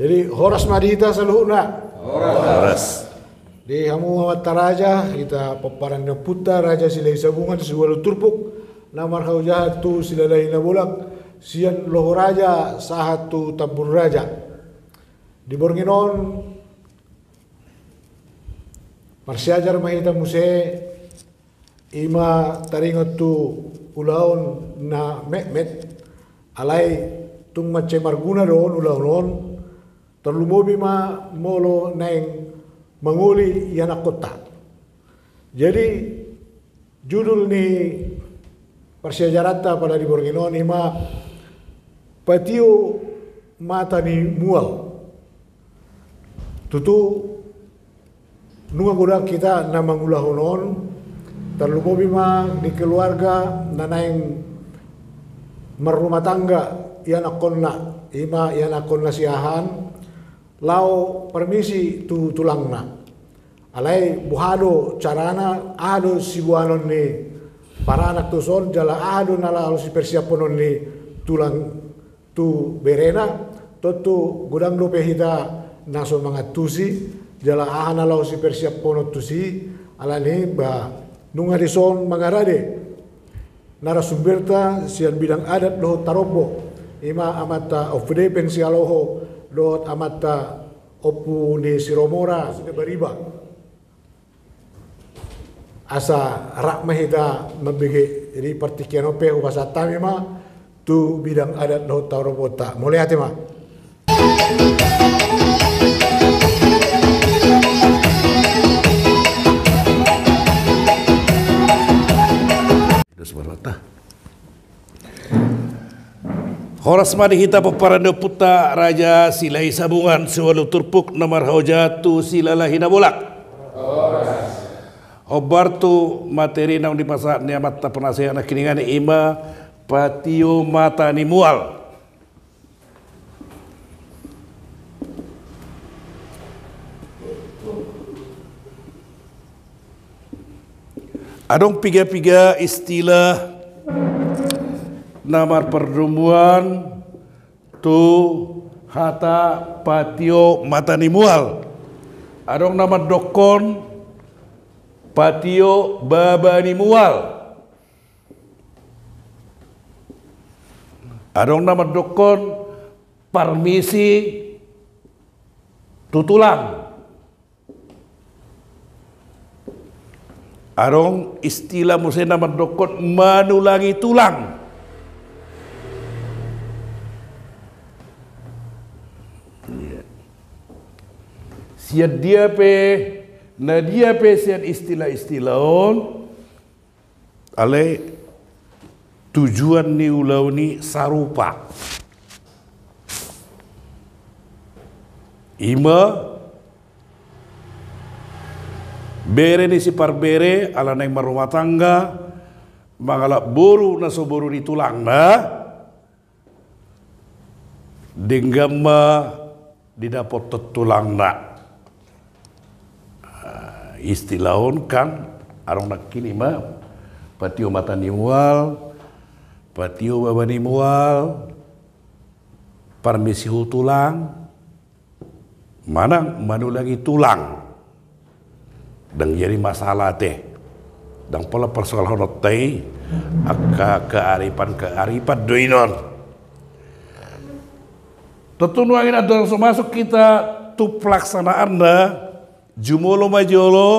Jadi horas madita saluhna. Horas. Di hamu mata raja kita paparan na puta raja silai sabungan suwalu turpuk namar haujah tu silalai na bulak sian loho raja sahatu tabur raja. Di Bornginon marsiajar mahita muse ima taringot tu ulaon na met alai tung mace marguna doon ulaon terlumobi ma molo naeng manguli yanak kota. Jadi judul ni persiajarata pada di Bornginon ima patio mata ni mual. Tutu nunga gudak kita na mangulahonon terlumobi ma di keluarga nanaeng merumah tangga yanak konna ima yanak konna siahan lau permisi tu tulangna alai buhado carana ado sibuanon ni para anak tuson jala ado nala harus persiaponon ni tulang tu berena totu gudang dope hita naso mangatusi jala ahana lau si persiaponon tusi alani ba nunga dison mangarade narasumberta sian bidang adat loho tarobo ima amata ofde pensialoho lot amata opu ni siromora sudah beriba asa rak mahita mabege jadi partikian ope ubasa tamima tu bidang adat lo tarobota mulai hati mah Horas madi hita paparanda puta raja silai sabungan sewalu turpuk namar haujatu silala hina bolak. Obar tu materi nang di pasar ni mata penasehat nak kiningan ima patio mata ni mual. Adong piga-piga istilah namar pertemuan tu hata patio mata ni mual. Adong nama dokon patio baba ni mual. Adong nama dokon permisi tutulang. Adong istilah musim nama dokon manulangi tulang. Sian dia pe na dia pe sian istilah-istilahon ale tujuan ni ulau ni sarupa ima bere ni si parbere ala nang marumah tangga mangala boru na so boru ni tulang na denggama didapot tulang na istilahon kan arong nak kini ma patio mata ni mual patio baba ni mual permisi tulang mana manulangi tulang dan jadi masalah teh dan pola persoalan teh kearifan doinon tetunuangin ada langsung masuk kita tu pelaksanaan na jumolo majolo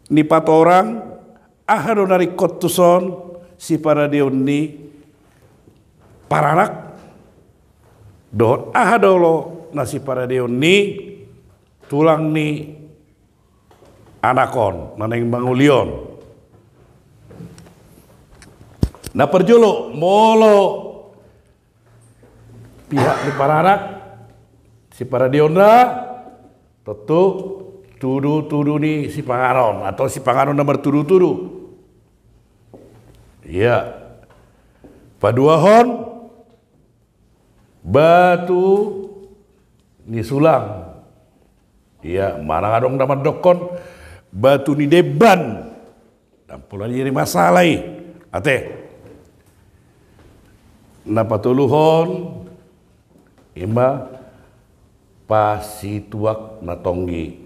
ni patorang ahado nari kotuson si para dion ni paranak don ahado lo nasi para dion ni tulang ni anakon naneng bangulion na perjolo molo pihak ni paranak si para dion na tentu tudu ni si pangaron atau si pangaron nomor tudu. Ya, paduahon batu ni sulang. Ya, mana ngadong nama dokon batu ni deban. Dan pula jadi masalah ate. Napa tuluhon ima pasituak na tonggi.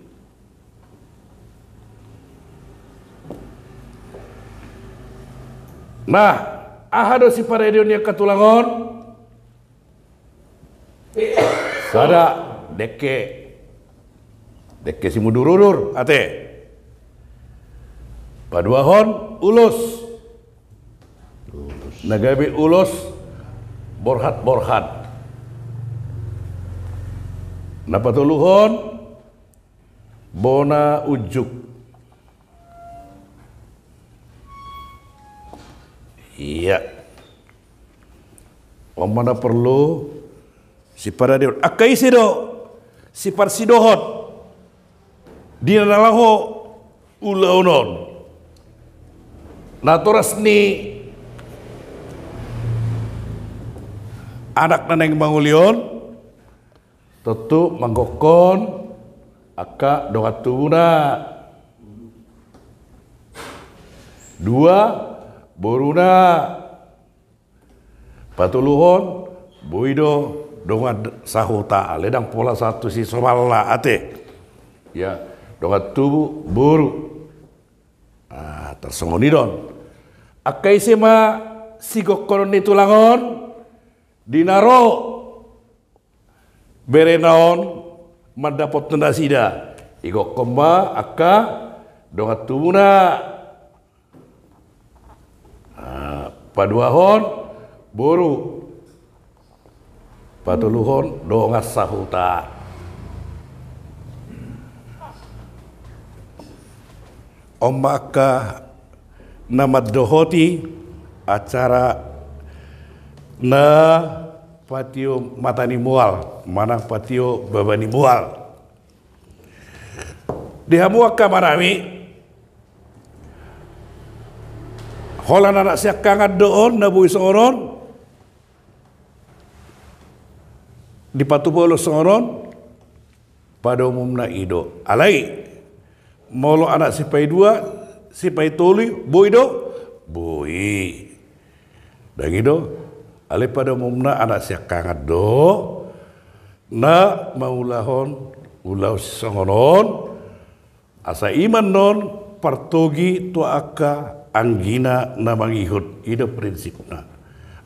Nah, ahado si paredion yang katulangon sada deke si mudururur ate paduahon ulus nagabi ulus borhat napatuluhon bona ujuk. Iya, mana perlu si paradion akai sido si parsidohot di nalaho ulaunon naturas ni anak naneng mangulion tentu manggokon aka dongat tuna dua boruna patuluhon boido dongat sahuta ledang pola satu si somalla ate ya dongat tubuh boru tersongoni don akai sema sigokon nitulangon dinaro berenaon mandapot nasida igok kemba aka dongat tubuna paduahon boru patuluhon dongat sahuta omaka nama dohoti acara na patio matani mual manang patio babani mual dihamuaka marami holan anak siak kangat doon na bui songoron di patupolo songoron pada umumna ido alai molo anak sipai dua sipai toli bui do bui dan ido alai pada umumna anak siak kangat do na maulahon ulau songoron asa iman non partogi tuaka anggina na mangihut ida prinsipna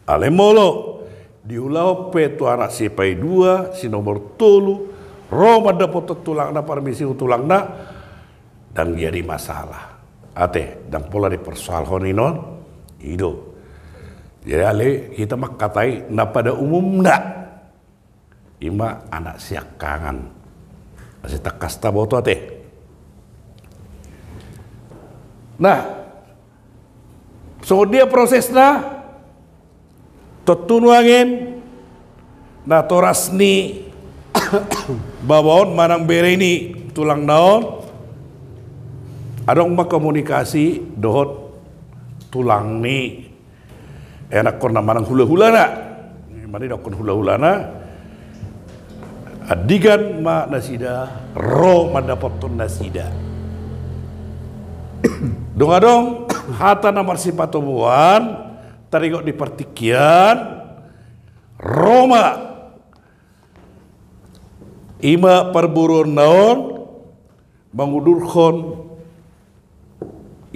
alemolo diulau pe tu anak sipai dua si nomor tolu Roma dapat tulang na permisi tulang na dan jadi masalah ate dan pola di persoal honinon ido jadi ale kita mak katai na pada umumna ima anak siak kangan masih tak kasta boto ate nah so dia prosesna totunuangin na torasni bawon manang bereni tulang naon adong makomunikasi dohot tulang ni enak korna manang hula-hulana mani dokon hula-hulana adigan ma nasida ro madapotun nasida dong hata namar sipatomuan tarigok di pertikian Roma ima perburuan naon mangudurkon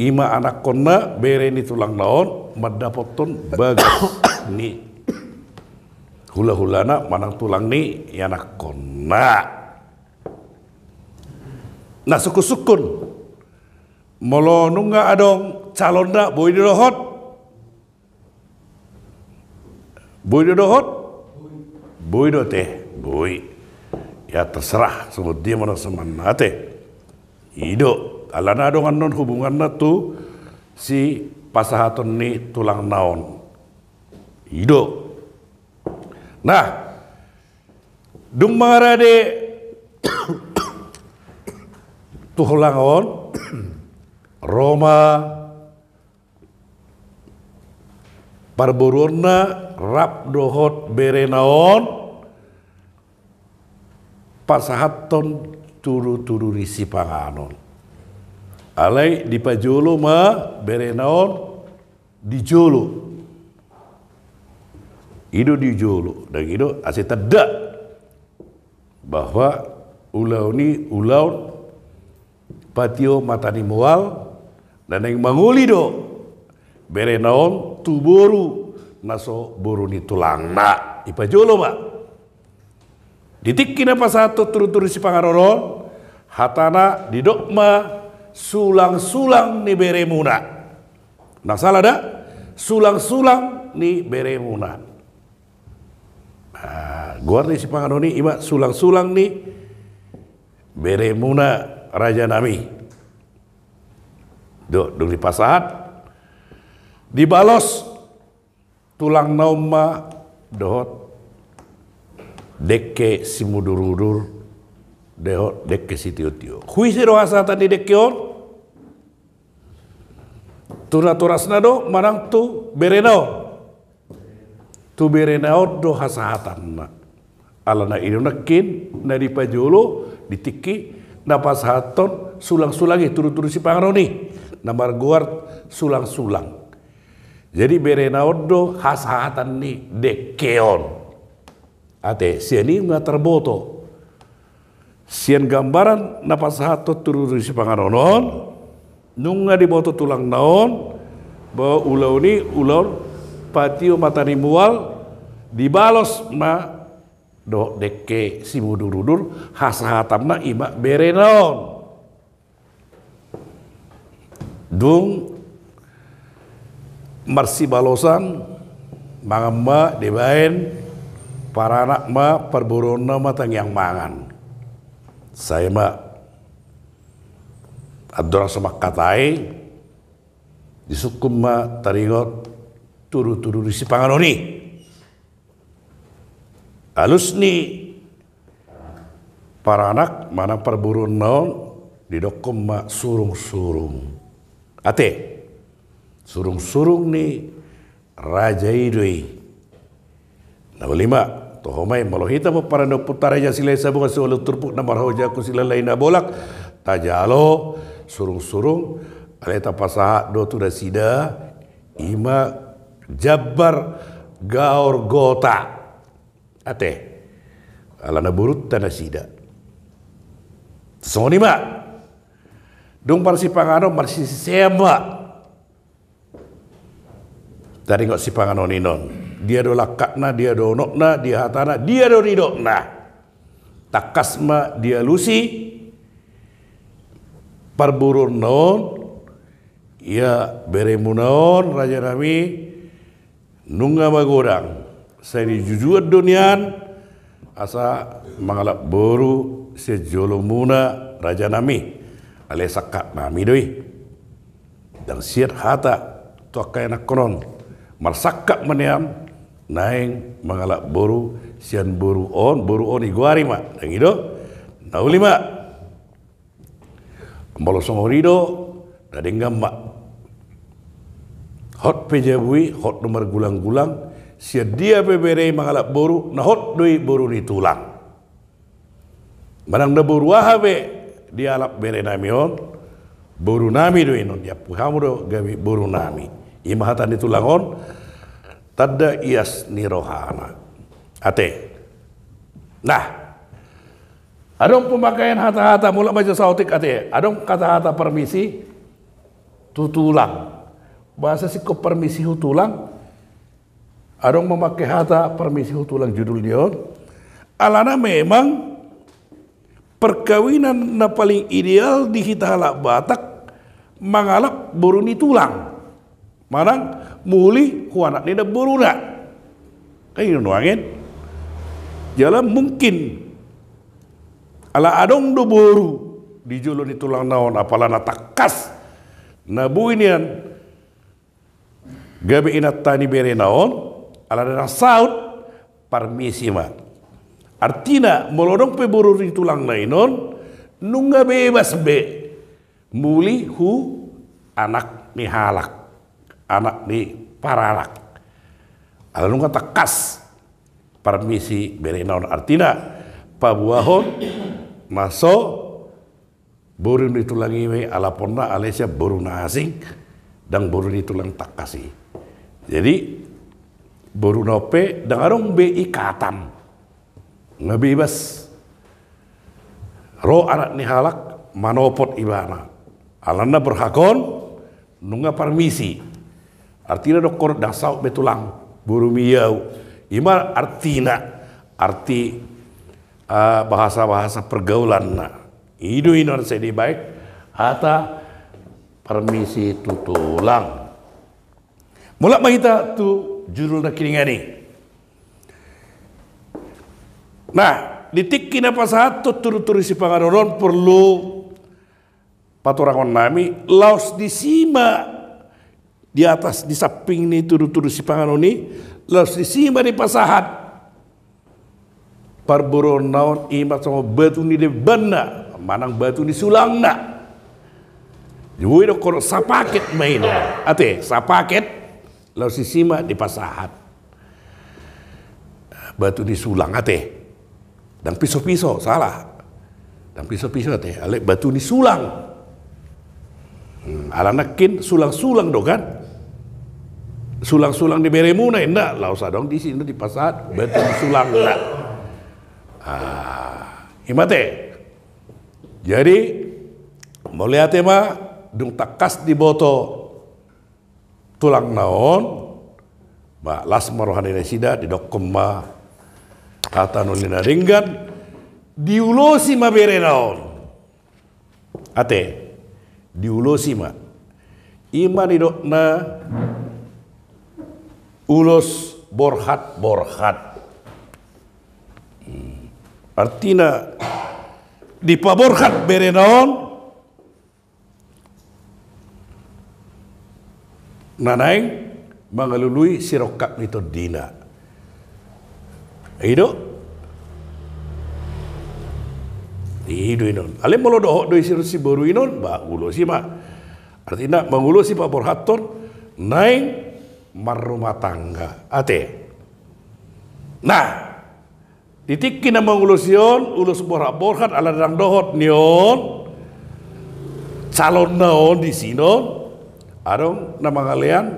ima anak konna bereni tulang naon madapotun bagas ni hula-hulana manang tulang ni anak konna nah suku-sukun molo nunga adong calon na boy dohot boy do teh boy ya terserah sebut dia mana seman ate ido alana adongan non hubungan na tu si pasahaton ni tulang naon ido nah dung mangarade tuhulangon Roma parburuna rap dohot berenaon pasahaton turu-turu risi panganon alai di pajolo ma berenaon di jolo ido di jolo dan ido asih tedak bahwa ulau ni ulau patio matani mual dan yang manguli do bere naon tu boru naso boru ni tulang na ipajolo ma ditik kina pasato turu-turu si pangaroron hatana didokma sulang-sulang ni bere muna nah salah dah sulang-sulang ni bere muna guar ni si pangaroni ima sulang-sulang ni bere muna raja nami do di pasahat dibalos tulang nauma dohot dekke simudur-udur dehot dekke sitio-tio hui siro hasatan di dekkeon tuna-turasna do manang tu berenao tu berenao do hasatan na alana ino nakin na di pajolo ditiki na pasahaton sulang-sulangi turu-turu si pangaroni na marguar sulang-sulang jadi berenao do hasatan ni dekkeon ate siani nga terboto sian gambaran na pasahato turu-turu si pangaronon nung nga diboto tulang naon bahwa ulau ni ulau patio matani mual dibalos ma do dekke simudur-udur hasahatamna ima berenaon dung marsi balosan mangamma debaen para anak ma perborona matang yang mangan saya ma adora sama katai disukum ma taringot turu-turu si panganoni alus ni para anak mana perburun naon didokum ma surung-surung ate surung-surung ni raja idui na lima tohomai malohita mo para no putaraja sila sabunga solo turpuk na marhoja ko sila lain na bolak tajalo surung-surung aleta pasaha do tu sida ima jabar gaor gota ate alana burut tanah sida soni ma dong parsi pangano marsi sema dari nggak si pangano ninon dia do lakakna dia do nokna dia hatana dia do ridokna takasma dia lusi parburun naon ya beremunaon raja nami nunga magorang saya dijujuat dunian asa mangalap boru sejolomuna raja nami ale sakak nami doi dan siat hata tu anak konon marsakak maniam naing mangalap boru sian boru on iguari ma dan itu naulima molosong horido dadengam mak hot pejabui hot nomor gulang-gulang sia dia bebere mangalap boru na hot doi boru ni tulang manang na boru ahabe dia alap bere namion boru nami doi non dia puhamu do gawi boru nami imahatan di tulangon tada ias ni rohana ate nah adong pemakaian hata-hata mula baca sautik ate adong kata-hata permisi tutulang bahasa siko permisi hutulang adong memakai hata permisi hutulang judul dia alana memang perkawinan na paling ideal di Hitahalak Batak mangalap boruni tulang manang muli huanak ni na boruna kayo nuangin jalan mungkin ala adong do boru di jolo ni tulang naon apala na takas na buinian gabi inat tani bere naon ala na saut permisi ma artina molodong pe boru di tulang na inon nunga bebas be muli hu anak ni halak anak ni pararak ala nunga takas permisi bere naon artina pabuahon maso boru ni tulang iwe ala ponna alesya boru na asing dan boru ni tulang takasi jadi boru nope dan arong be ikatan ngabibas ro anak ni halak manopot ibana. Alana berhakon nunga permisi. Artinya dokor dasau betulang burumiyau. Ima arti bahasa-bahasa pergaulan na. Idu inon sedi baik hata permisi tutulang. Mulak mahita tu judul nak kiringani. Nah, ditik kina pasahat tu turu-turu si pangadoron perlu paturangon nami laos disima di atas di samping ni turu-turu si panganoni laos disima di pasahat parburon naon imat sama batu ni de bana manang batu ni sulang na. Jui do koro sapaket main ate sapaket laos disima di pasahat batu di sulang ate dan pisau-pisau salah dan pisau-pisau ate ale batu di sulang alanakin sulang-sulang do kan sulang-sulang di beremuna enggak laos adong di sini di pasahat batu di sulang enggak imate jadi mau lihat mah dung takas di boto tulang naon ba las marohani resida di dokom ma kata nolina ringgan diulosi ma bere naon ate diulosi ma ima di dokna ulos borhat artina di paborhat bere naon nanaing mangalului sirokak nito dina. Ido inon. Ale molo doh doi siru si boru inon ba ulo si ma. Artinya mangulo si pa borhaton naing marumah tangga. Ate. Nah, titik kina mangulosion ulus borhat ala dang dohot nion calon naon di sinon arong nama kalian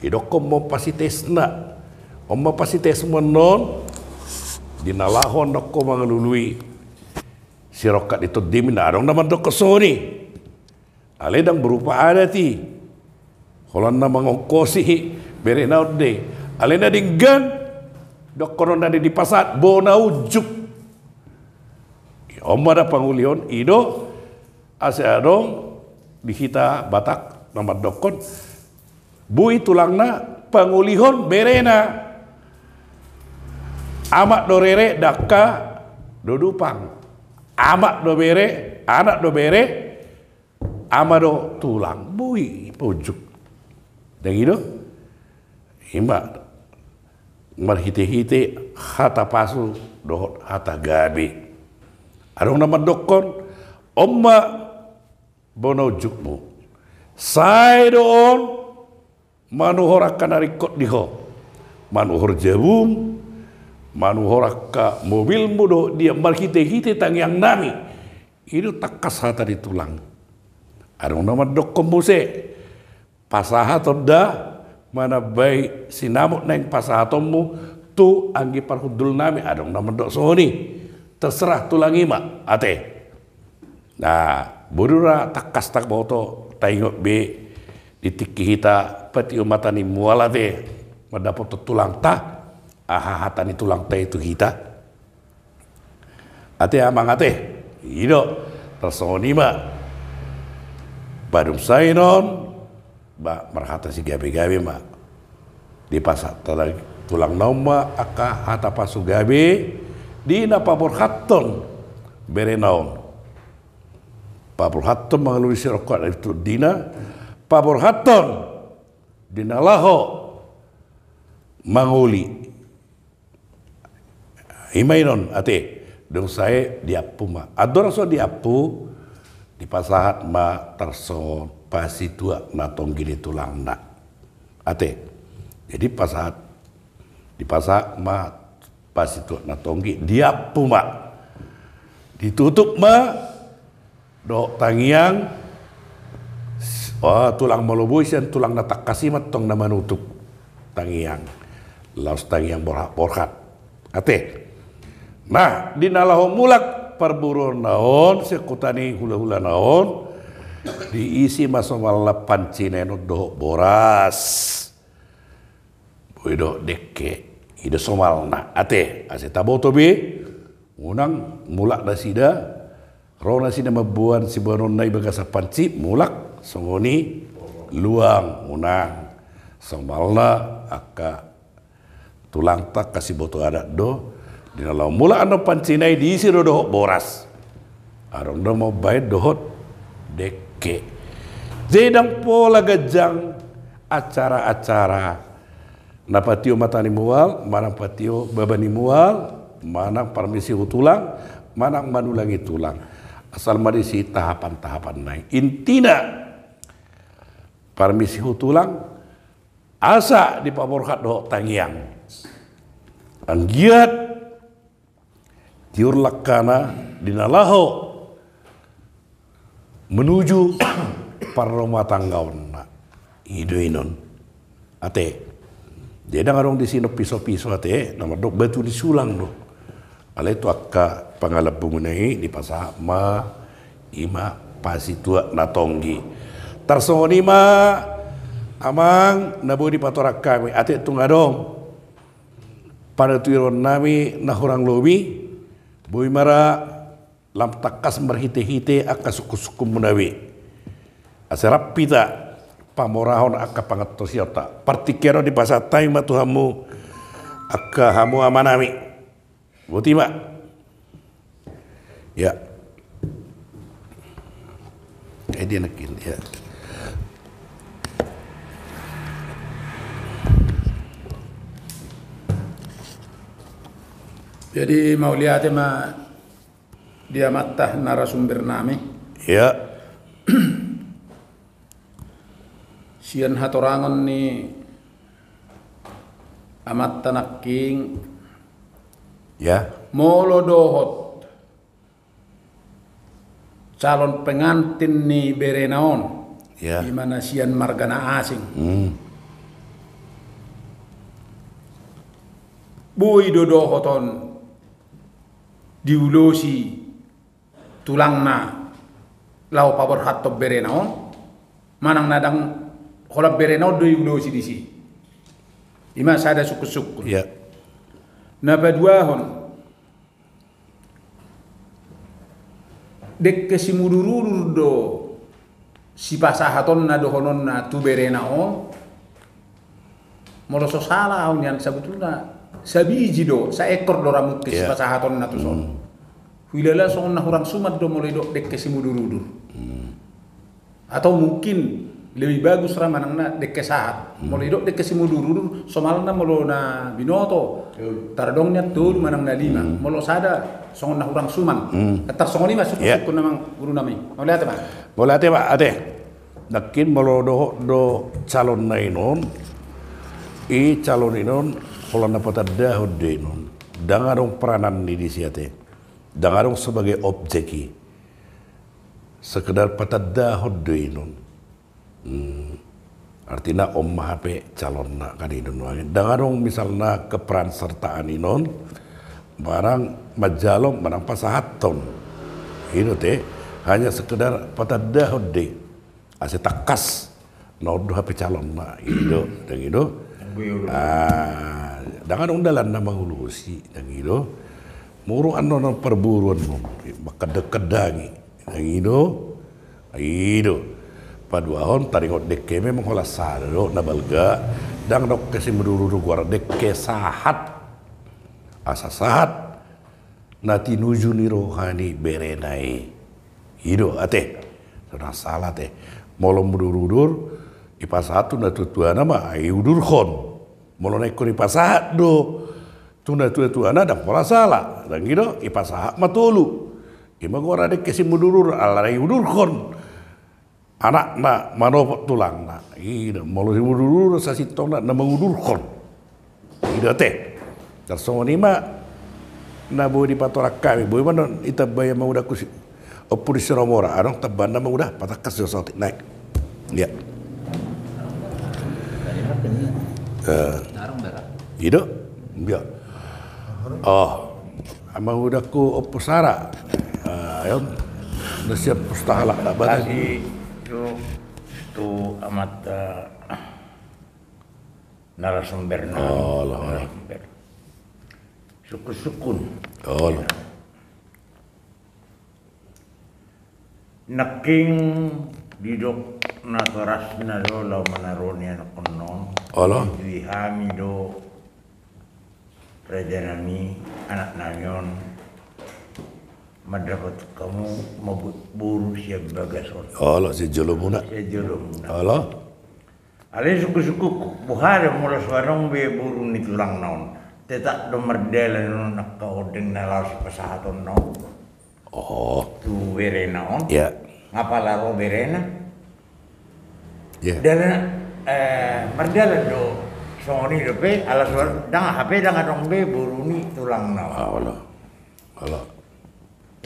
idokom mau pasites na omma pasites menon dinalahon doko mangalului sirokat itu dimin arong nama doko soni aledang berupa adati holan nama ngongkosi bere naude alena dinggan doko nadi di pasat bona ujuk omma da pangulion ido ase adong di kita Batak nama dokon bui tulangna pangulihon berena amak dorere daka dodupang amak do bere anak do bere ama do tulang bui pujuk dan itu imba marhite-hite hata pasu dohot hata gabi arong nama dokon omma bono jukmu sai doon manuhor akan narikot diho manuhor jabum manuhor akka mobil mudo dia marhite-hite tang yang nami itu takas hata di tulang arong nama dokkom muse pasahatonda mana baik sinamuk neng pasahatommu tu anggi parhudul nami arong nama dok soni terserah tulang ima ate nah burura takas tak boto tengok be ditiki hita peti umatani mualade mendapat tulang ta hatani tulang ta itu hita ate amang ate ido tersoni ma badum sainon ba marhata si gabe-gabe ma di pasat tulang nauma aka hata pasu gabe di napa borhaton bere naon paborhaton mengalui sirokot itu dina paborhaton dinalaho manguli imainon ate dong saya diapu ma ador so diapu di pasahat ma terson pasi tua natong gini tulang nak ate jadi pasahat di pasahat ma pasi tua natong gini diapu ma ditutup ma do tangiang tulang malubui sian tulang natak kasimat tong nama nutup tangiang laos tangiang borhat ate nah di nalaho mulak perburuan naon sekutani hula-hula naon diisi masomala pancinen doh boras boido dekke ida somalna ate ase taboto be unang mulak na sida rona sida mabuan si banon nai bagasa panci mulak songoni luang unang somalna aka tulang tak kasih boto adat do dina lau mula ando pancinai diisi dohot boras arong do mau bait dohot dekke jedang pola gajang acara-acara napatio matani mual manang patio babani mual manang permisi utulang manang manulangi tulang asal madisi tahapan-tahapan naik intina permisi utulang asa di paborhat dohot tangiang anggiat tiur lakana dinalaho menuju paroma tanggaon ido inon ate dia ngarong di sini piso-piso ate nama dok batu disulang do ala itu akka pangalabung nai di pasama ima pasitua natonggi tarsoni ma amang nabu di patorak kami ate tungadong pada tuiron nami nahurang lobi boy mara lam takas merhite-hite akka suku-suku munawi aserap pita pamorahon akka pangatosiota partikero di pasatai matuhamu akka hamu amanami butima ya dia nakin ya jadi mau lihat dia matah narasumber nami. Ya. Sian hatorangon ni amat tanaking. Ya. Molo dohot calon pengantin ni berenaon. Ya. Di mana sian margana asing. Boy dodohoton diulosi tulangna lau pabor hatto berenaon manang nadang kolab berenaon do diulosi disi ima sada suku-suku Ya. nabaduahon dek kesimudurur do si pasahaton na dohonon na tu berenaon moloso salah yang sebetulnya sabiji do sa ekor do ramut ke si pasahaton na tu son Wilala soon na hurang sumat do mulai do dek kesimudurudur. Atau mungkin lebih bagus ramanang na dek kesahat. Mulai do dek kesimudurudur somal na molo na binoto. Tardongnya tuh manang na lima. Molo sada soon na hurang suman. Atar soon lima suku namang guru nami. Mulai ate ba? Mulai ate ba ate. Nakin molo do calon na inon. I calon inon kalau na patadda hodde inon. Dangarong peranan ni di siate. Dangarong sebagai objeki sekedar patadda hoddoinon artinya om mahape calon nak kadidun wangin dangarong misalnya keperan sertaan inon barang majalong barang pasahaton itu teh hanya sekedar patadda hodde ase takas nodo hape calon nak itu dan itu dangarong dalan nama hulusi dan itu muru ano ng perburuan mo makadekedangi ang ido paduahon taringot dekke memang hola sado na balga dang dok kasi madururu guara dekke sahat asa sahat na tinuju ni rohani berenai ido ate sana salah te molo mudurudur ipasatu na tutuana ma ai udurhon molo naik ko ipasahat do tunda tua ana dan pola salah dan gitu ipasahak matulu ima gora dek kesi mudurur alai udurkon anak na manopot tulang na gitu malu mudurur sasitong na mengudurkon gitu teh tersongon ima na boy di patorak kami boy mana itabaya mau dah kusi opur seromora arong tabanda mau dah patakas josot naik ya gitu ya oh, ama udah ku opusara ayo nasihat pustaka lah badan. Kasih itu amat narasumber narasumber suku-sukun. Naking didok na keras na do law manaronia na kono. Dihami do Raja nami anak nanyon mendapat kamu buru siap bagason. Si Jolomuna. Ale suku-suku buhari mula suarong be buru ni tulang naon. Tetak do merdela no nakaodeng nalas pasahaton naon. Tu bere naon. Ngapa laro berena? Dan merdela do songoni do pe ala suar dang HP dang adong be buru ni tulang naon.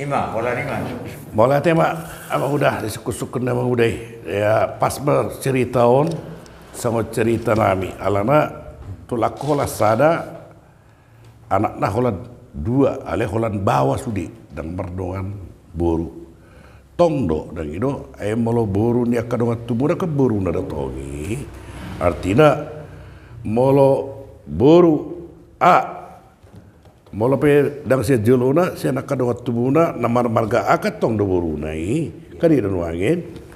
Ima, pola ni mas. Mola tema apa udah disuku-suku nama udah ya pas berceritaon sama cerita nami alana tulak hola sada anak nah holan dua ale holan bawa sudi dan merdongan boru tongdo dan itu ayam molo boru ni akadongan tubuh ke boru nada tongi artinya molo boru molo pe dang sia jolona sia nakadongan tubuhna namar marga akat tong do boru nai kan itu nuangin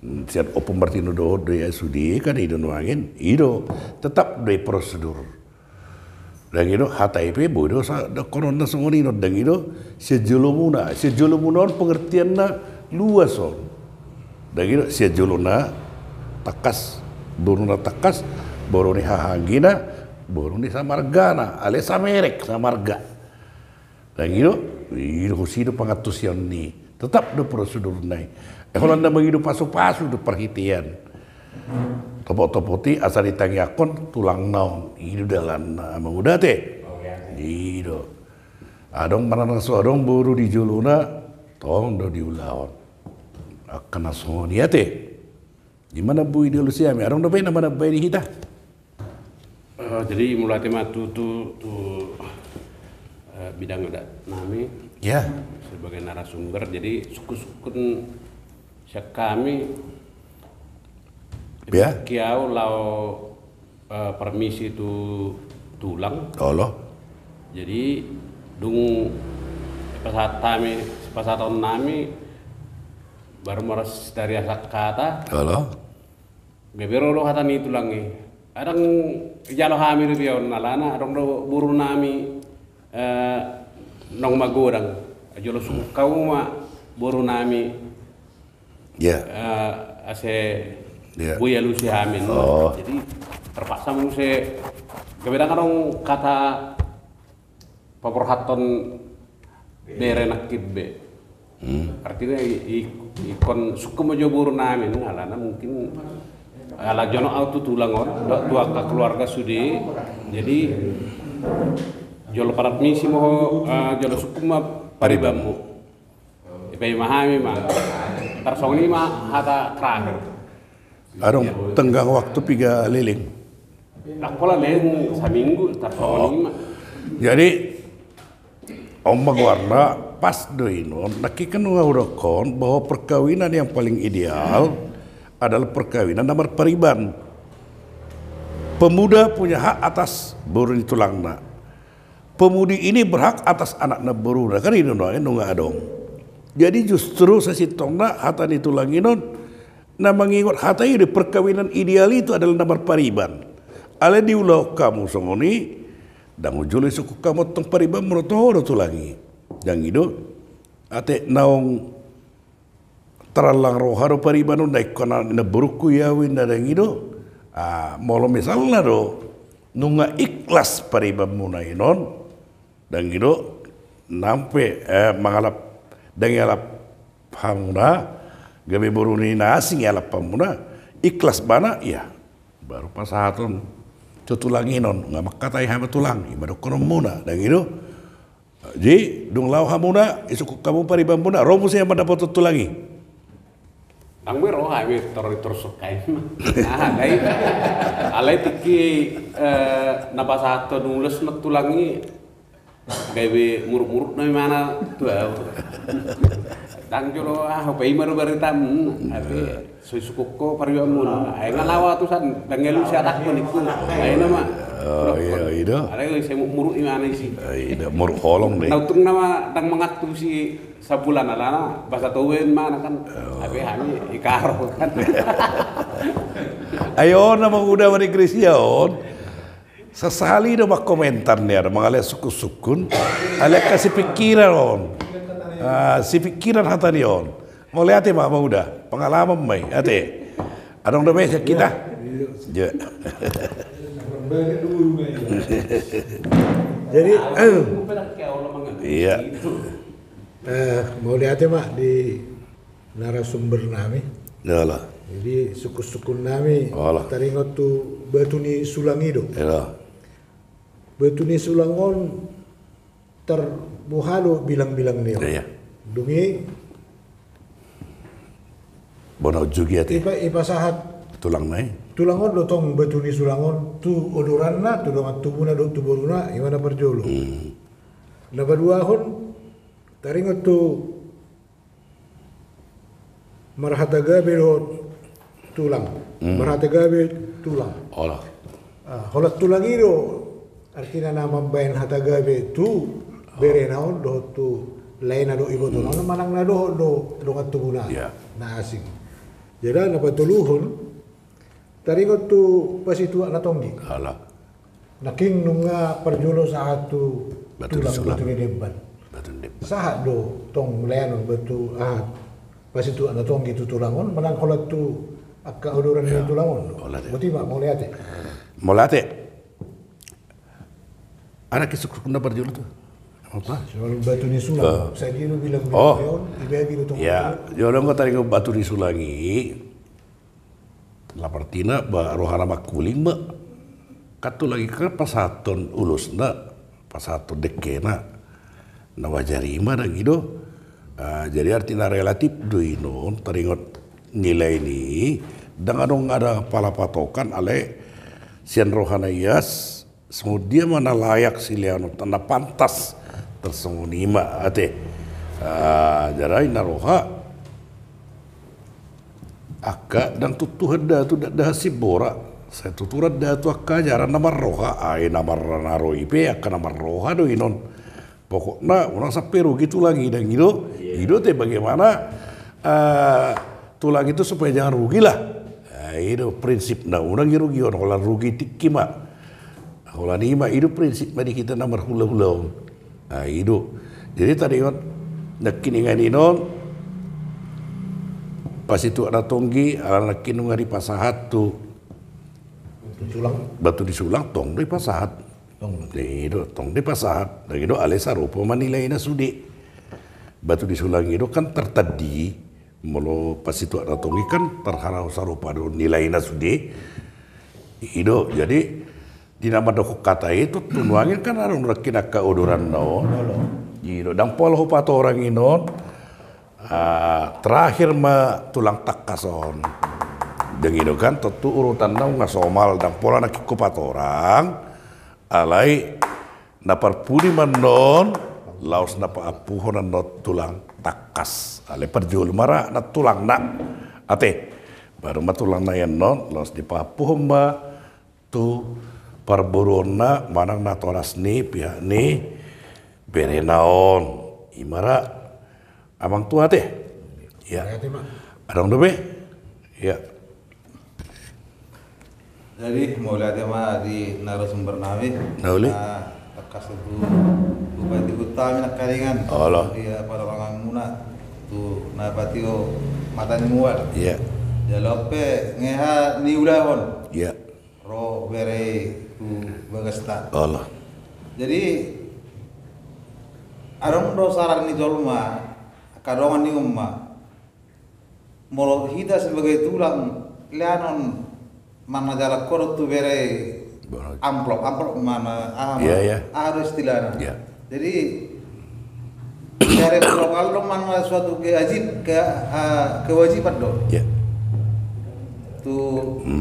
siat opo martino do ya sudi kan itu nuangin itu tetap dari prosedur dan itu HTP bodoh sa da konon na songoni no dan itu sejolomuna pengertianna luas on dan itu sejolona takas boruna takas boruni hahangina boruni samargana ale samerek samarga dan itu husido pangatusian ni tetap do prosedur nai Holanda begitu pasu-pasu do perhitian topoti asal ditangi akon tulang naon itu dalam udah teh itu adong mana adong buru di juluna tong do diulaon akan asoni ya teh gimana bu ide lu siami adong do bae nama bae di hita jadi mulai tema tu bidang ada nami sebagai narasumber jadi suku-sukun kami kiau lau permisi tu tulang jadi dung pasatan nami baru moras dari asak kata bebero lo kata ni tulangi adang jalo hamil dia nalana adang do buru nami nong magorang jolo suku kau ma buru nami buaya lu si hamil jadi terpaksa menguse kadang-kadang kata paporhaton bere nakib be artinya ikon suku mojo buru namin alana mungkin ala jono auto tulang dua keluarga sudi jadi jolo parat misi moho jolo suku ma paribambu ipai mahami mah tarsong ini mah hata terakhir adong tenggang waktu piga liling pola liling seminggu tarsong ini mah jadi ombak warna pas doino nakikan ngawurokon bahwa perkawinan yang paling ideal adalah perkawinan nomor pariban. Pemuda punya hak atas borun tulangna. Pemudi ini berhak atas anakna boruna kan itu nunga adong. Jadi justru sesitongna hatani tulanginon na mengingat hatai di perkawinan ideal itu adalah nomor pariban. Ale diulau kamu songoni dan ujuli suku kamu tong pariban merotoh tulangi. Yang itu ate naong teralang roharo paribanu naik kona na buruku yawin na yang itu molo misalnya do nunga ikhlas pariban muna inon dan itu nampe mangalap dan alap hamuna gabe buruni nasi alap hamuna ikhlas bana ya baru pasahaton tulang inon nggak makatai hama tulang ibadah kono muna dan itu jadi dung lau hamuna isuk kamu pariban muna romus yang mendapat tulangi ang mero ay terus kain mah dai alay tiki nabasato nulis nagtulangi Gawe muruk-muruk na mana tuh. Tang jolo hopai maru baritam ate suku ko pariwamun ay ngalawa tu san dangelu si atak ko niku ay nama Oh iya itu. ada saya muruk imana sih Iya muruk holong deh. nautung nama tang mangatu si sabulan alana bahasa tuwen mana kan abe hani ikaro kan Ayo nama udah mari Kristion. Sesali do mak komentar nih ada mengalir suku-sukun, alia kasih pikiran on. Si pikiran hatani on. Mau lihat ya mau udah pengalaman mai, ate. Adong do meja kita. Ya. Jadi Iya. mau lihat ya mak di narasumber nami. Ya lah. Jadi suku-suku nami Olah. taringot tu Batuni Sulangido. Ya lah. Batuni Sulangon terbuhalo bilang-bilang nih. Ya. Dungi Bonau juga ate. ipa sahat Tulang nai. tulangon do tong Batuni Sulangon tu odoranna tu dongan tubuna do tuboruna imana perjolo. Napa dua hon taringot tu marhatagabe do tulang. Marhatagabe tulang. Olah. Holat tulang itu artinya nama bayan hatagabe tu bere naon do tu lain do ibu tu naon manang na do dongan tubuna Ya. na asing. Jadi napa tuluhon taringot tu pasitua na tonggi. Alah. Naking nunga perjulo saat tu Batuni tulang Sulang. Batuni Demban. Batu dep. Sahat do tong layanon batu pasitua na tonggi tu tulangon manang holat tu akka odoran ni tulangon. Holat, ya. Berarti mak mau lihat ya. Mau lihat ya? Ada kisah kuna berjulu tuh. Apa? Soal batu ni sulang, saya dulu bilang Oh. leon, ibagi do tong. Ya, jodoh kau tarik batu di Sulangi. Lapartina ba rohana makuling ba. Katu lagi kan pasaton ulus na, pasaton dekena. Na wajarima na gitu. Jadi artinya relatif duinon taringot nilai ini dengan ada pala patokan ale sian rohana ias semua dia mana layak siliano tanda pantas tersengunima ate jarai naroha akka dan tutuhan da tu dah sibora saya tuturan da tu akka jaran namar roha ai namar naro ipe akka namar roha do inon pokoknya orang saperu gitu lagi dan gitu itu teh bagaimana tulang itu supaya jangan rugi lah. Itu prinsip na orang rugi orang rugi tikima. Kalau nima itu prinsip mari kita nomor hula-hula. Itu. Jadi tadi kan nakin ingan inon pas itu ada tonggi ala nakin ngari pasahat tu batu di sulang tong di pasahat. Itu tong di pasahat. Dan itu alesa rupa manilai na sudi. Batu di sulang itu kan tertadi molo pas itu ada tongi kan terharau sarupa do nilai na sudi. Itu jadi di nama doko kata itu tunuangin kan arung rakin akka odoran no. Gitu dan pola hopato orang inon terakhir ma tulang takason. Dan gitu kan tentu urutan na ngasomal dan pola nak kupat orang alai naparpuni manon laos napa apuhon no tulang takas ale perjul mara na tulang na ate baru ma tulang na yan non laos di papuhon ma tu parborona manang na toras ni pihak ni berenaon imara amang tua teh ya adong dobe ya. Jadi mau lihat mah di narasumber nabi. Nauli. Bekas itu bupati utama nak kalingan. Allah. Dia pada orang muna tu nabatio mata ni mual. Iya. Jalope ngeha ni ulahon. Iya. Ro bere tu bagasta. Allah. Jadi arong do saran ni jolma kadongan ni umma. Molo hida sebagai tulang lianon mana jalan korot tu bere amplop mana ada istilahnya. Yeah. Jadi dari lokal do mana suatu kewajiban do. Yeah. Tu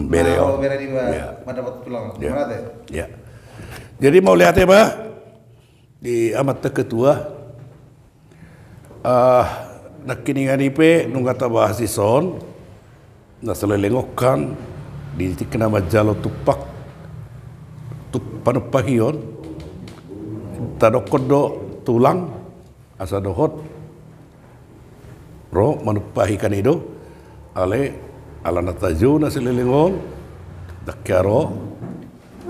bere di mana dapat tulang. Ya. Mana teh? Ya. Jadi mau lihat ya bah, di amat ketua nakiningan ipe nung kata bahasi son na selelengokkan di tikna majalo tupak panupahion tadokodo tulang asa dohot ro manupahikan itu ale alana taju na selelengon dakyaro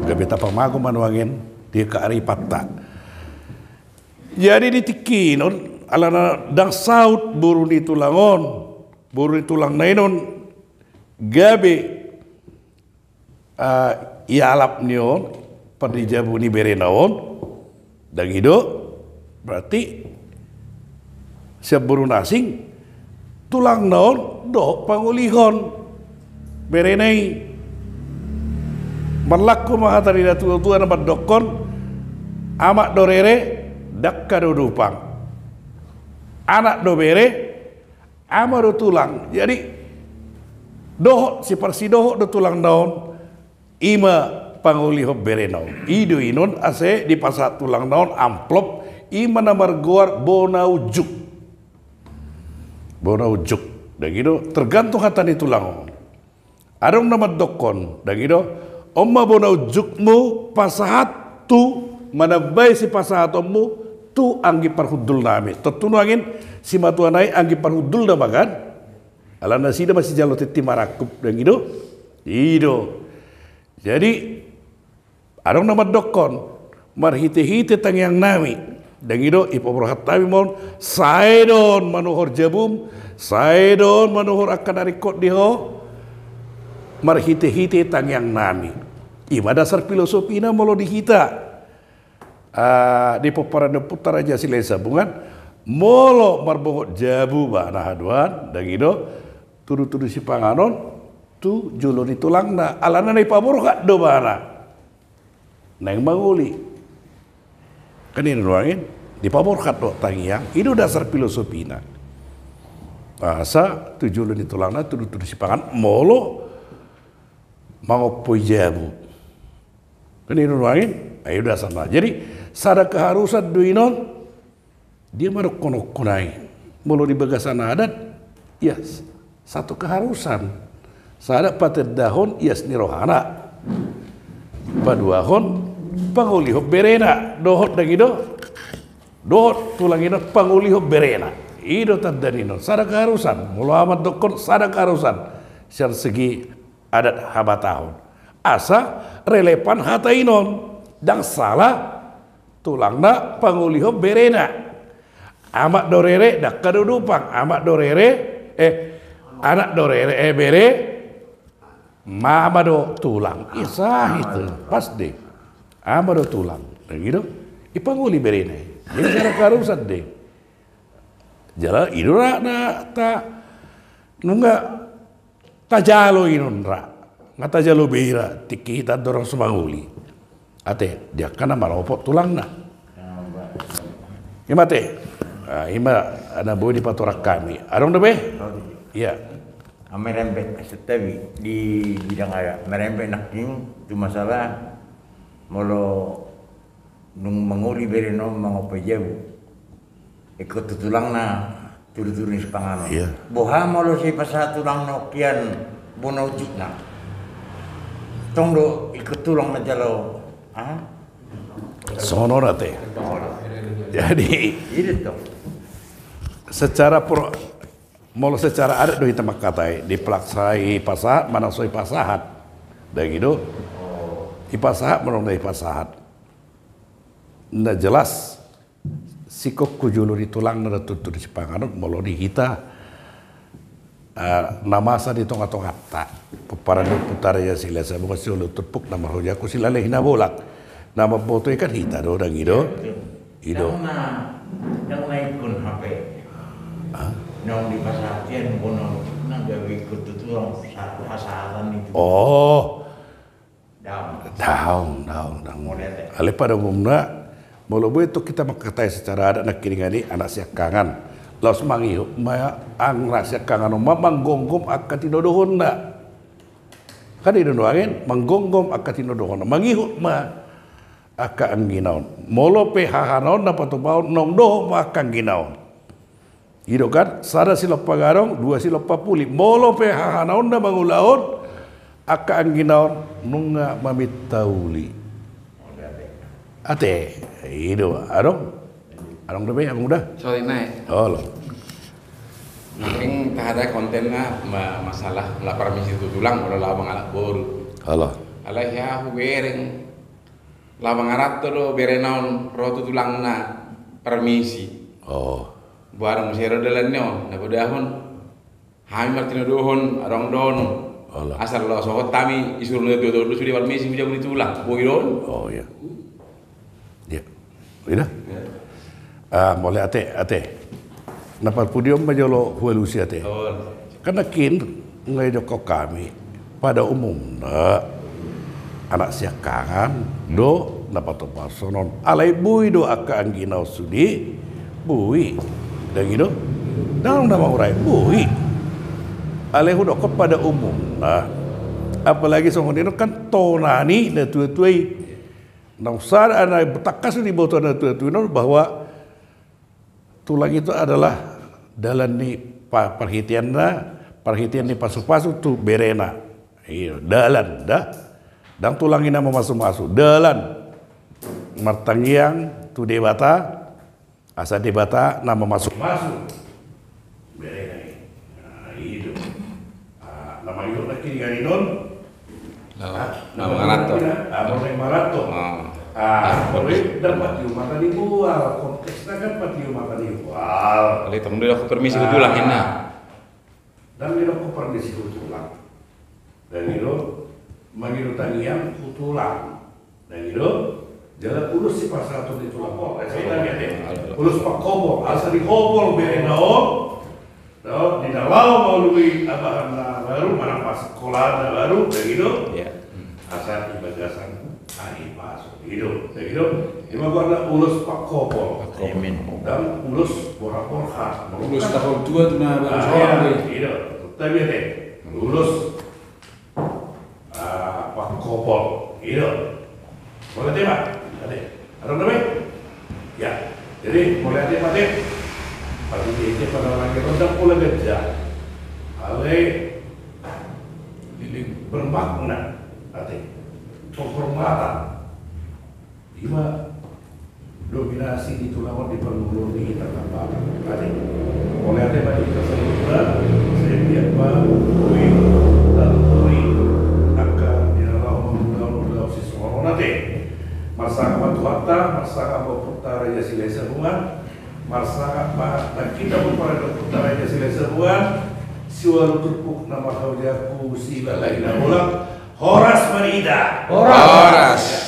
gabeta pamago manuangin dia ke aripatta jadi ditikinon alana dang saut buru di tulangon buru di tulang nainon gabe ialap nion perdijabu ni berenaon dan itu berarti siap buru nasing tulang naon do pangulihon berenai berlaku mahatari datu tuan amat dokon amak dorere dakka dudupang anak do bere ama do tulang jadi doh si parsi doh do tulang naon ima panguliho berenau idu inon ase di pasar tulang naon amplop ima namar goar bonau juk dan gitu tergantung hata ni tulang adong nama dokon dan gitu omma bonau jukmu pasahat tu manabai si pasahat ommu tu anggi parhudul nami tetunu angin si matuanai anggi parhudul na magan alana sida masih jalo titi marakup dan gitu ido jadi adong nama dokon marhite-hite tang yang nami dan itu ipobrahat tabi mon saedon manuhor jabum saedon manuhor akan arikot diho marhite-hite tang yang nami ima dasar filosofi na molo dihita di peperan putar aja silai sabungan molo marbongot jabu ba nah haduan dan itu tudu-tudu si panganon tu juloni tulang na alana na ipaborhat do bana nang manguli kanin ruangin di paborkat do tangiang itu dasar filosofina asa tujuan di tulangna tudu-tudu sipangan molo mangopoi jabu kanin ruangin ayo dasarna jadi sada keharusan duinon dia marok konok-konai molo di bagasan adat ya satu keharusan sada pater dahon ias nirohana paduahon panguliho berena dohot dagido dohot tulangino panguliho berena ido taddanino sada keharusan mulu amat dokon sada keharusan secara segi adat habatahun asa relevan hatainon dan salah tulangna panguliho berena amak dorere dak kadudupang amak dorere anak dorere bere mamado tulang isah itu pas deh amado tulang dan gitu ipanguli berene jadi cara karusan deh jala idura na ta nunga tajalo inunra ngata jalo beira tiki kita dorong semanguli ate dia kana maropot tulang na imate ima ada boy di patorak kami arong debe iya merembet setawi di bidang ayah merembet naking itu masalah molo nung manguli bereno mangopai jauh ikut tulang na turu-turu ni sepangano boha molo si pasah tulang no kian bono ujuk na tongdo ikut tulang majalo sonora teh jadi itu tuh secara molo secara adat do hita makatai dipelaksai pasahat manasoi pasahat dan gitu ipasahat menong ipasahat nda jelas sikok kujulu di tulang nda tutur di panganut molo di hita namasa di tonga-tonga ta peparan putar ya sila sa bukas sulu tupuk nama roja ku sila lehina bolak nama foto ikan hita do dan gitu ido yang naikun HP nong di pasatian bono nang gawe ikut tuturong pasatan itu daun ale pada umumnya molo itu kita makatai secara adat nak kiringani anak siakangan laos mangihu maya ang rasia kangan manggongom akan tinodohon na kan inodoangin manggongom akan tinodohon mangihu ma aka angginaon. Molo pe hahanaon na patupao nong do makang ginaon. Ido kan, sada silap pagarong, dua silap papuli. Molo pe hahanaon na mangulaon, aka angginaon nunga mamitauli. Ate, ido arong debe yang udah. Sorry naik. Oh lo. Mungkin tak ada kontennya masalah lapar misi itu tulang kalau labang alat baru. Halo. Alah ya aku bereng labang arat tuh berenaun rotu tulang na permisi. Oh. Barang musira dalannya, na padahon hamil martino dohon arong don. Asal lo sohot tami isul na do sudah permisi punya beli tulang. Boiron. Oh ya. Ya. Ida. Boleh ate. Napal pudiom majolo hualusi ate. Karena ngai joko kami pada umumnya anak siakangan do dapat pasonon alai bui do aka angginau sudi bui dan gitu dalam nama urai bui alai hudo pada umumnya apalagi soalnya kan tonani dan tuai nausar anak betakas di bawah tuai bahwa tulang itu adalah dalam ni perhatian ni pasu-pasu tu berena. Iya, dalan dah. Dan tulang ini mau masuk dalan. Martangiang tu debata, asa debata nama masuk. Berena ini. Nah, itu. Nama itu lagi dengan inon. Nama maraton. Nama maraton. Boleh dapat mata dibual. Konteksnya kan mati mata dibual. Kali temen dia aku permisi ke tulang ini. Dan dia aku permisi ke tulang. Dan itu mangiru tangian ku tulang. Dan itu jalan ulus si pasal tu di tulang. Saya tanya deh. Ulus pak kobol, asal di kobol berenao. Di dalam mau lebih abahan baru mana pas sekolah baru. Dan itu asal ibadasan. Hari masuk hidup, lima warna ulus pak kobol, dan ulus borak-borak, Ulus tahun tua tu na baru seorang deh. Hidup, tapi deh, ulus pak kobol, hidup, boleh tembak, ada namanya, ya, jadi boleh tembak deh, pasti dia pada orang yang rendah pula gejala, alih bermakna, penghormatan, lima dominasi di tulang di perluan di kita tambah. Tadi, oleh ada bagi kita semua, saya lihat bahwa dan akan dilakukan menggunakan siswa orang nanti. Masyarakat Tuhatta, masyarakat Putara Jasile Seruan, masyarakat kita berpada Putara Jasile Seruan, siwal turpuk nama kaujaku sila lagi ulang. Horas Marida. Horas.